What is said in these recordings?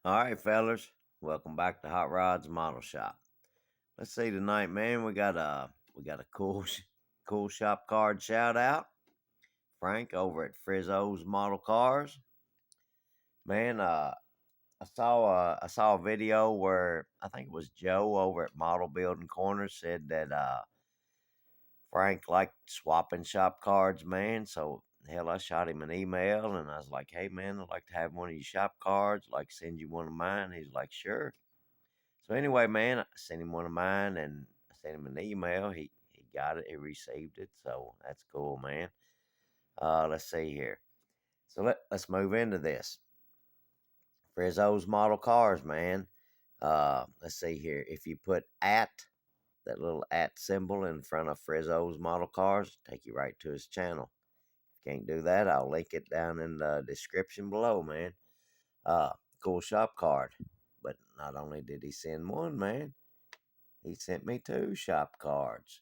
All right, fellas, welcome back to Hot Rods Model Shop. Let's see tonight, man. We got a cool shop card shout out. Frank over at Frizzo's Model Cars. Man, I saw a video where I think it was Joe over at Model Building Corner said that Frank liked swapping shop cards, man. So hell, I shot him an email and I was like, "Hey, man, I'd like to have one of your shop cards. I'd like to send you one of mine." He's like, "Sure." So anyway, man, I sent him one of mine and I sent him an email. He got it. He received it. So that's cool, man. Let's see here. So let's move into this. Frizzo's model cars, man. Let's see here. If you put at that little at symbol in front of Frizzo's model cars, take you right to his channel. Can't do that, I'll link it down in the description below, man. Cool shop card. But not only did he send one, man, he sent me two shop cards.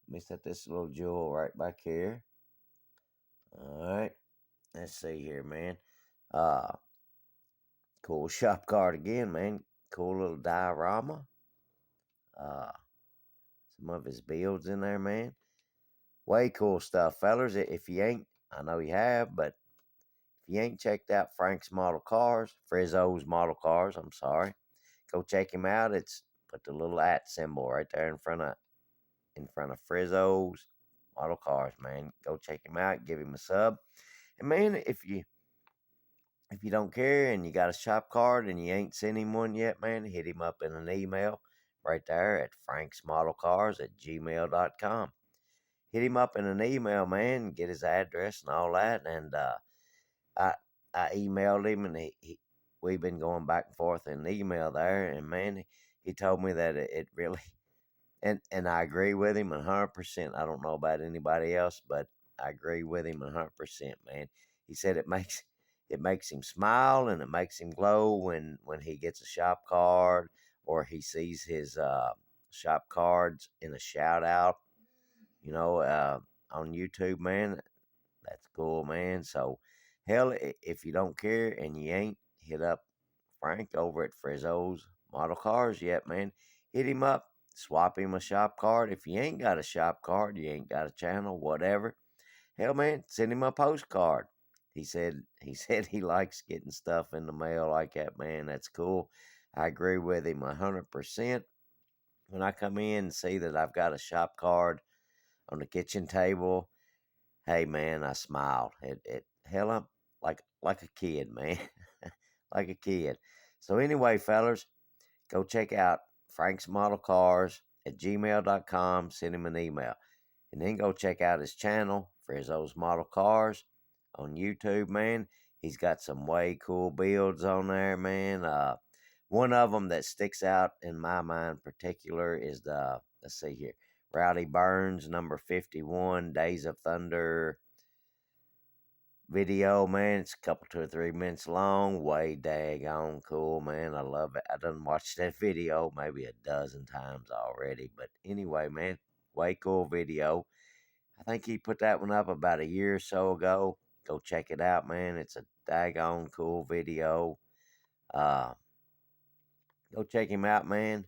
Let me set this little jewel right back here. All right. Let's see here, man. Uh, cool shop card again, man. Cool little diorama. Uh, some of his builds in there, man. Way cool stuff, fellas. If you ain't, I know you have, but if you ain't checked out Frank's Model Cars, Frizzo's Model Cars, I'm sorry, go check him out. It's put the little at symbol right there in front of Frizzo's Model Cars, man. Go check him out. Give him a sub. And man, if you don't care and you got a shop card and you ain't sent him one yet, man, hit him up in an email right there at franksmodelcars@gmail.com. Hit him up in an email, man, get his address and all that. And I I emailed him and we've been going back and forth in email there. And man, he told me that it really and I agree with him 100%. I don't know about anybody else, but I agree with him 100%, man. He said it makes him smile and it makes him glow when he gets a shop card or he sees his shop cards in a shout out, you know, on YouTube, man. That's cool, man. So, hell, if you don't care and you ain't hit up Frank over at Frizzo's Model Cars yet, man, hit him up. Swap him a shop card. If you ain't got a shop card, you ain't got a channel, whatever. Hell, man, send him a postcard. He said he likes getting stuff in the mail like that, man. That's cool. I agree with him 100%. When I come in and see that I've got a shop card on the kitchen table, hey man, I smiled. It hell up like a kid, man. Like a kid. So anyway, fellas, go check out Frank's Model Cars at gmail.com. Send him an email. And then go check out his channel, Frizzo's Model Cars, on YouTube, man. He's got some way cool builds on there, man. One of them that sticks out in my mind particular is let's see here, Rowdy Burns, number 51, Days of Thunder video, man. It's a couple, 2 or 3 minutes long. Way daggone cool, man. I love it. I done watched that video maybe a dozen times already. But anyway, man, way cool video. I think he put that one up about a year or so ago. Go check it out, man. It's a daggone cool video. Uh, Go check him out, man.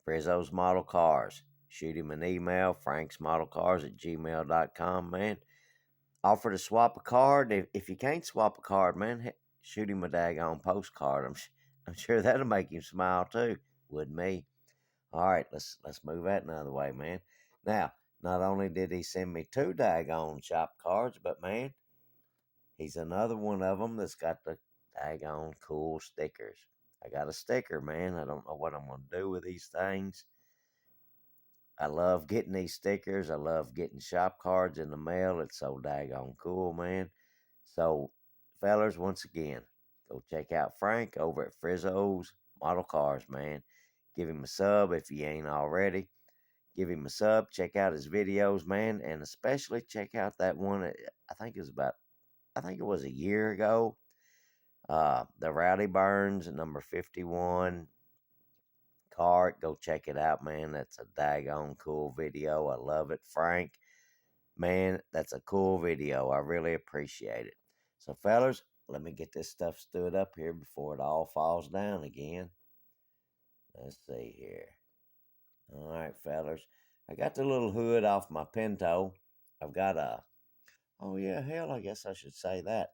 Frizzo's Model Cars. Shoot him an email, franksmodelcars@gmail.com, man. Offer to swap a card. If you can't swap a card, man, shoot him a daggone postcard. I'm sure that'll make him smile too. Would me. All right, let's move that another way, man. Now, not only did he send me two daggone shop cards, but man, he's another one of them that's got the daggone cool stickers. I got a sticker, man. I don't know what I'm gonna do with these things. I love getting these stickers. I love getting shop cards in the mail. It's so daggone cool, man. So, fellas, once again, go check out Frank over at Frizzo's Model Cars, man. Give him a sub if you ain't already. Give him a sub. Check out his videos, man, and especially check out that one. I think it was a year ago. The Rowdy Burns, number 51 cart. Go check it out, man. That's a daggone cool video. I love it, Frank. Man, that's a cool video. I really appreciate it. So, fellas, let me get this stuff stood up here before it all falls down again. Let's see here. All right, fellers. I got the little hood off my Pinto. I've got a. Oh yeah, hell, I guess I should say that.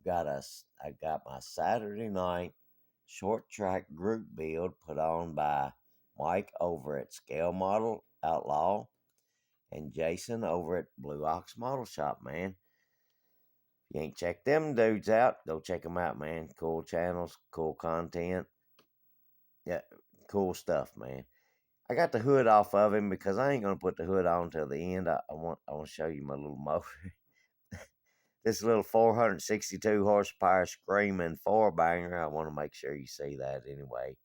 I got my Saturday night short track group build put on by Mike over at Scale Model Outlaw and Jason over at Blue Ox Model Shop, man. If you ain't checked them dudes out, go check them out, man. Cool channels, cool content. Yeah, cool stuff, man. I got the hood off of him because I ain't gonna put the hood on till the end. I want to show you my little motor. This little 462 horsepower screaming four banger. I want to make sure you see that anyway,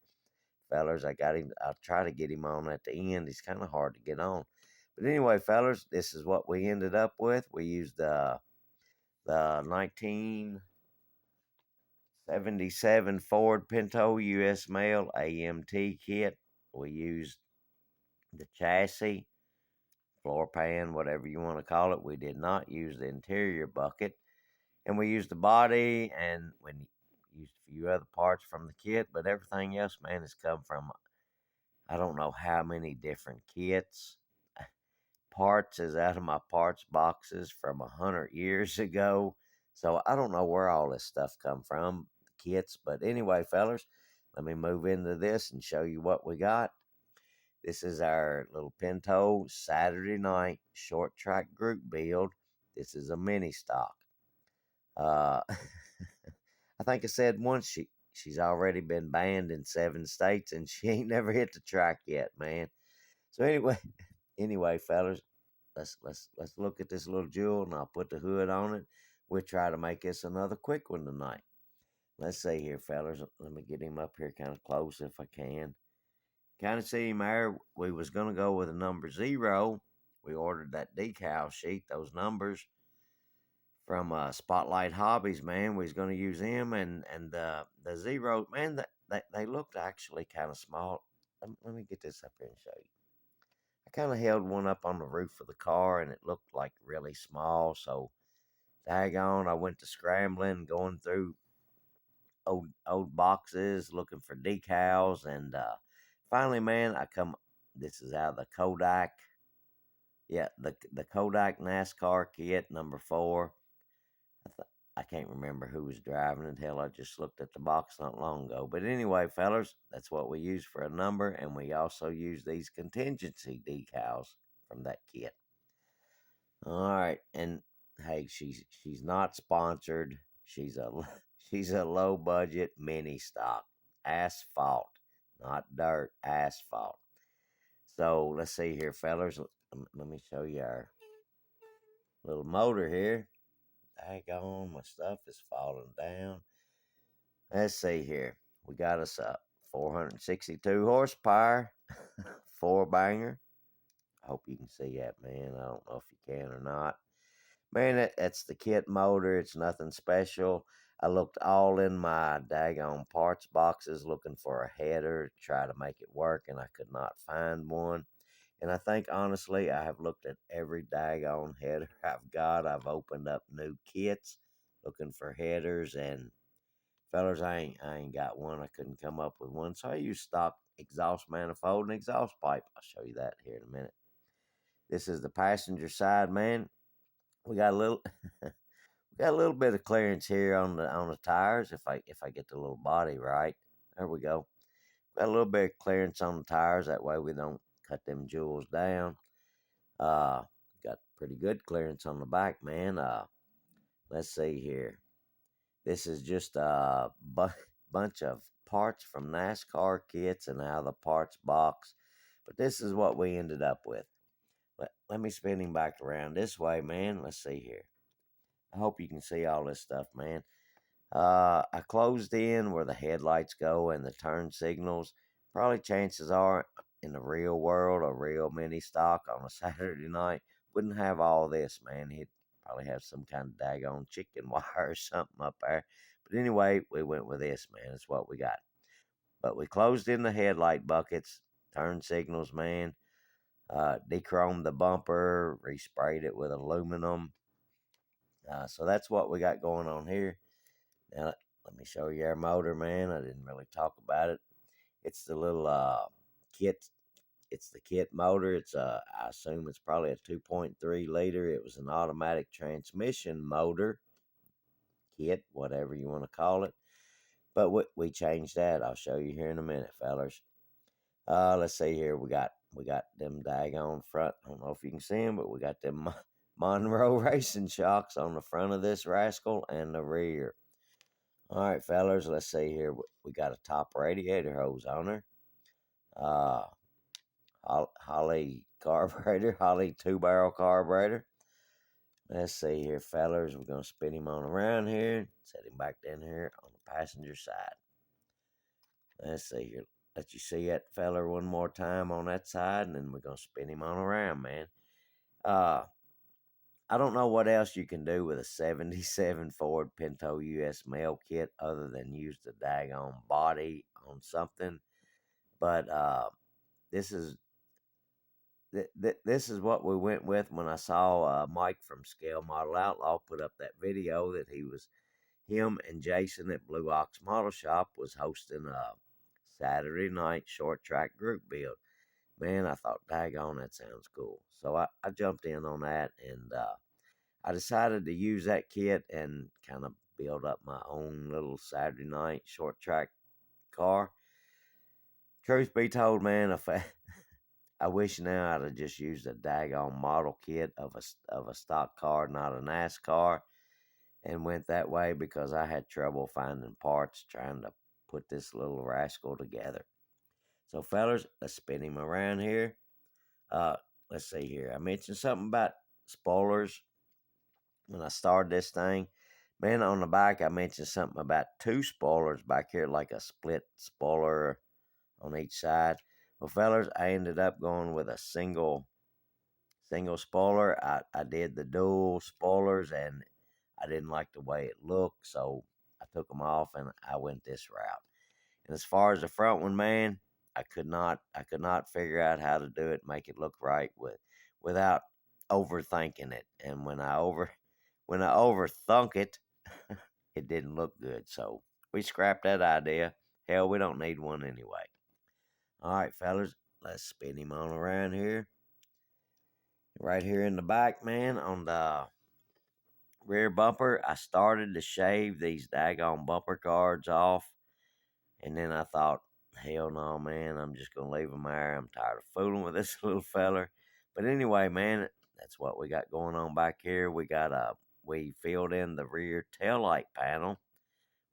fellers. I got him. I'll try to get him on at the end. He's kind of hard to get on, but anyway, fellers, this is what we ended up with. We used the 1977 Ford Pinto US Mail AMT kit. We used the chassis, floor pan, whatever you want to call it. We did not use the interior bucket, and we used the body, and we used a few other parts from the kit, but everything else, man, has come from I don't know how many different kits. Parts is out of my parts boxes from 100 years ago, so I don't know where all this stuff come from, the kits. But anyway, fellers, let me move into this and show you what we got. This is our little Pinto Saturday night short track group build. This is a mini stock. Uh, I think I said once she's already been banned in 7 states and she ain't never hit the track yet, man. So anyway, fellas, let's look at this little jewel and I'll put the hood on it. We'll try to make this another quick one tonight. Let's see here, fellas. Let me get him up here kind of close if I can. Kind of see him there. We was gonna go with a number 0. We ordered that decal sheet, those numbers from Spotlight Hobbies, man. We was gonna use them and the 0, man. They looked actually kind of small. Let me get this up here and show you. I kind of held one up on the roof of the car and it looked like really small. So daggone, I went to scrambling, going through old boxes looking for decals, and finally, man, I come. This is out of the Kodak. Yeah, the Kodak NASCAR kit number 4. I can't remember who was driving it. Hell, I just looked at the box not long ago. But anyway, fellas, that's what we use for a number, and we also use these contingency decals from that kit. All right, and hey, she's not sponsored. She's a she's a low budget mini stock, asphalt, not dirt, asphalt. So let's see here, fellas. Let me show you our little motor here. Daggone, my stuff is falling down. Let's see here. We got us a 462 horsepower, four banger. Hope you can see that, man. I don't know if you can or not. Man, that's the kit motor. It's nothing special. I looked all in my daggone parts boxes looking for a header to try to make it work, and I could not find one. And I think, honestly, I have looked at every daggone header I've got. I've opened up new kits looking for headers, and fellas, I ain't got one. I couldn't come up with one. So I used stock exhaust manifold and exhaust pipe. I'll show you that here in a minute. This is the passenger side, man. We got a little we got a little bit of clearance here on the tires if I get the little body right. There we go. Got a little bit of clearance on the tires, that way we don't cut them jewels down. Uh got pretty good clearance on the back, man. Let's see here. This is just a bunch of parts from NASCAR kits and out of the parts box. But this is what we ended up with. Let me spin him back around this way, man. Let's see here. I hope you can see all this stuff, man. I closed in where the headlights go and the turn signals. Probably chances are in the real world, a real mini stock on a Saturday night wouldn't have all this, man. He'd probably have some kind of daggone chicken wire or something up there. But anyway, we went with this, man. It's what we got. But we closed in the headlight buckets, turn signals, man. Dechromed the bumper, resprayed it with aluminum. So that's what we got going on here. Now, let me show you our motor, man. I didn't really talk about it. It's the little kit. It's the kit motor. It's I assume it's probably a 2.3 liter. It was an automatic transmission motor kit, whatever you want to call it. But we changed that. I'll show you here in a minute, fellers. Let's see here. We got them daggone front. I don't know if you can see them, but we got them Monroe racing shocks on the front of this rascal and the rear. All right, fellers. Let's see here. We got a top radiator hose on her. Uh, Holly carburetor, Holly 2-barrel carburetor. Let's see here, fellers. We're gonna spin him on around here. Set him back down here on the passenger side. Let's see here. Let you see that feller one more time on that side, and then we're gonna spin him on around, man. Uh, I don't know what else you can do with a '77 Ford Pinto US mail kit other than use the daggone body on something. But this is this is what we went with when I saw Mike from Scale Model Outlaw put up that video that him and Jason at Blue Ox Model Shop was hosting a Saturday night short track group build. Man, I thought, daggone, that sounds cool. So I jumped in on that, and I decided to use that kit and kind of build up my own little Saturday night short track car. Truth be told, man, I wish now I'd have just used a daggone model kit of a stock car, not a NASCAR, and went that way because I had trouble finding parts trying to put this little rascal together. So, fellas, let's spin him around here. Uh, let's see here. I mentioned something about spoilers when I started this thing. Man, on the back, I mentioned something about two spoilers back here, like a split spoiler on each side. Well, fellas, I ended up going with a single spoiler. I did the dual spoilers, and I didn't like the way it looked, so I took them off and I went this route. And as far as the front one, man, I could not figure out how to do it, make it look right without overthinking it. And when I overthunk it, it didn't look good. So we scrapped that idea. Hell, we don't need one anyway. All right, fellas, let's spin him on around here. Right here in the back, man, on the rear bumper, I started to shave these daggone bumper guards off. And then I thought, hell no, man, I'm just going to leave them there. I'm tired of fooling with this little feller. But anyway, man, that's what we got going on back here. We filled in the rear taillight panel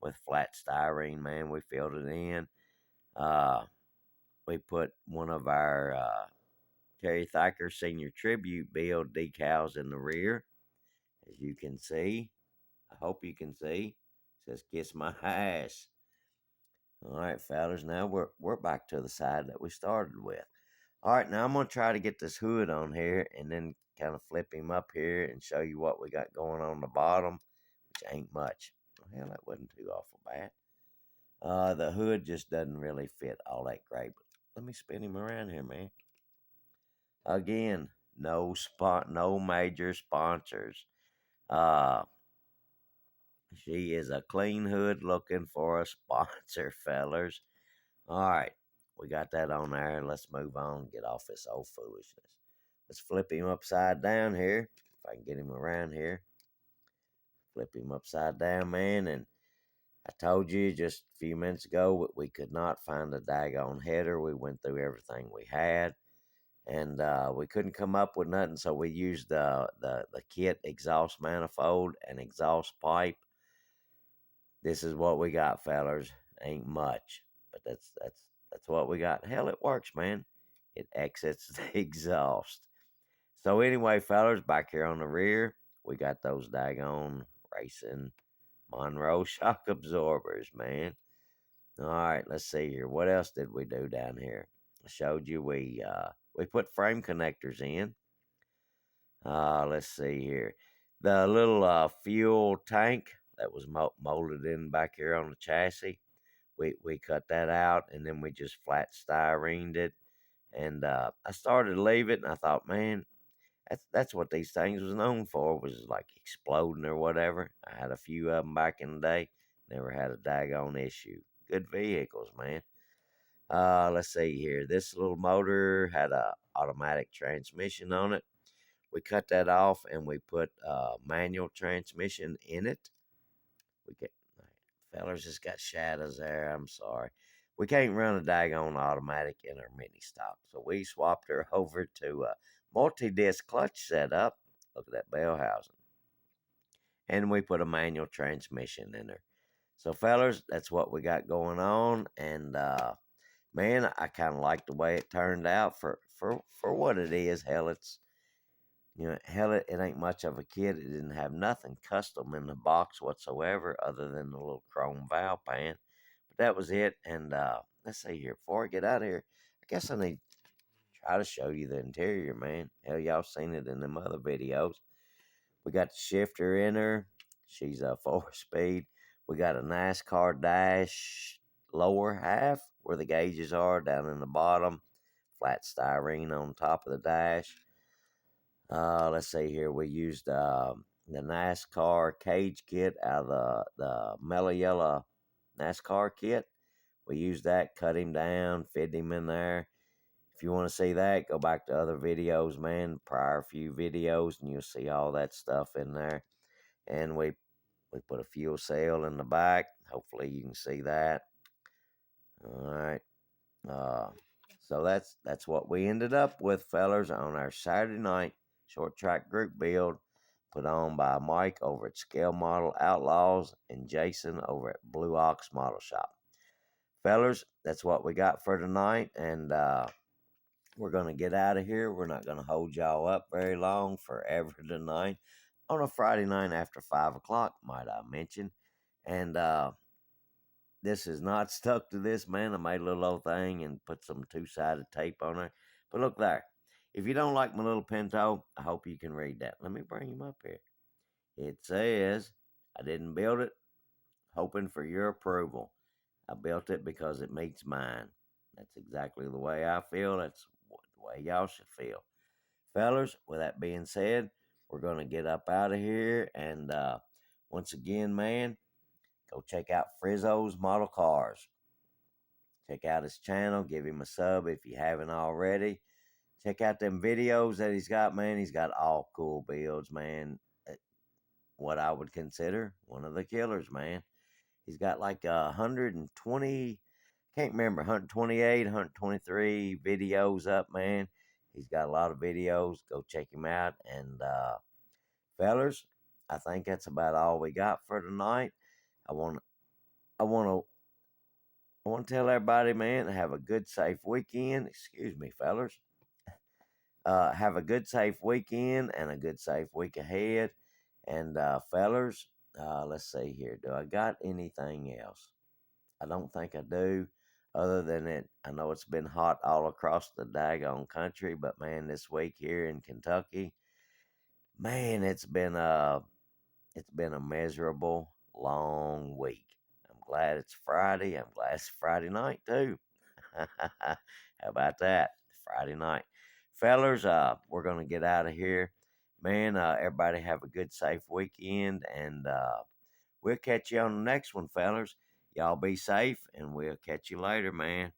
with flat styrene, man. We filled it in. Uh, we put one of our Terry Thacker Senior Tribute build decals in the rear, as you can see. I hope you can see. It says "Kiss My Ass." All right, fellas. Now we're back to the side that we started with. All right, now I'm gonna try to get this hood on here, and then kind of flip him up here and show you what we got going on the bottom, which ain't much. Well, hell, that wasn't too awful bad. The hood just doesn't really fit all that great. But let me spin him around here, man. Again, no major sponsors. Uh, she is a clean hood looking for a sponsor, fellers. All right, we got that on there. Let's move on and get off this old foolishness. Let's flip him upside down here. If I can get him around here. Flip him upside down, man. And I told you just a few minutes ago we could not find a daggone header. We went through everything we had, and we couldn't come up with nothing. So we used the kit exhaust manifold and exhaust pipe. This is what we got, fellers. Ain't much, but that's what we got. Hell, it works, man. It exits the exhaust. So anyway, fellers, back here on the rear, we got those daggone racing Monroe shock absorbers, man. All right, let's see here. What else did we do down here? I showed you we put frame connectors in. Let's see here. The little fuel tank that was molded in back here on the chassis. We cut that out, and then we just flat styrened it. And I started to leave it, and I thought, man, that's what these things was known for, was like exploding or whatever. I had a few of them back in the day. Never had a daggone issue. Good vehicles, man. Let's see here. This little motor had a automatic transmission on it. We cut that off and we put manual transmission in it. We get fellers just got shadows there. I'm sorry. We can't run a daggone automatic in our mini stock, so we swapped her over to a multi-disc clutch setup. Look at that bell housing, and we put a manual transmission in her. So, fellers, that's what we got going on, and man, I kind of like the way it turned out for what it is. Hell, it ain't much of a kit. It didn't have nothing custom in the box whatsoever, other than the little chrome valve pan. But that was it. And let's see here. Before I get out of here, I guess I need to try to show you the interior, man. Hell, y'all seen it in them other videos. We got the shifter in her. She's a 4-speed. We got a NASCAR dash lower half where the gauges are down in the bottom. Flat styrene on top of the dash. Let's see here. We used the NASCAR cage kit out of the Mellow Yellow NASCAR kit. We used that, cut him down, fit him in there. If you want to see that, go back to other videos, man, prior few videos, and you'll see all that stuff in there. And we put a fuel cell in the back. Hopefully you can see that. All right. Uh, so that's what we ended up with, fellers, on our Saturday night short track group build put on by Mike over at Scale Model Outlaws and Jason over at Blue Ox Model Shop. Fellers, that's what we got for tonight, and we're going to get out of here. We're not going to hold y'all up very long forever tonight on a Friday night after 5 o'clock, might I mention. And this is not stuck to this, man. I made a little old thing and put some two-sided tape on it. But look there. If you don't like my little Pinto, I hope you can read that. Let me bring him up here. It says, I didn't build it hoping for your approval. I built it because it meets mine. That's exactly the way I feel. That's the way y'all should feel. Fellers, with that being said, we're going to get up out of here. And once again, man, go check out Frizzo's Model Cars. Check out his channel. Give him a sub if you haven't already. Check out them videos that he's got, man. He's got all cool builds, man. What I would consider one of the killers, man. He's got like 120, can't remember, 128, 123 videos up, man. He's got a lot of videos. Go check him out. And fellers, I think that's about all we got for tonight. I want I want to I want to tell everybody, man, have a good, safe weekend. Excuse me, fellers. Have a good, safe weekend and a good, safe week ahead. And fellers, let's see here. Do I got anything else? I don't think I do. Other than it, I know it's been hot all across the daggone country, but man, this week here in Kentucky, man, it's been a miserable long week. I'm glad it's Friday. I'm glad it's Friday night too. How about that? Friday night. Fellers, we're going to get out of here. Man, everybody have a good, safe weekend, and we'll catch you on the next one, fellers. Y'all be safe, and we'll catch you later, man.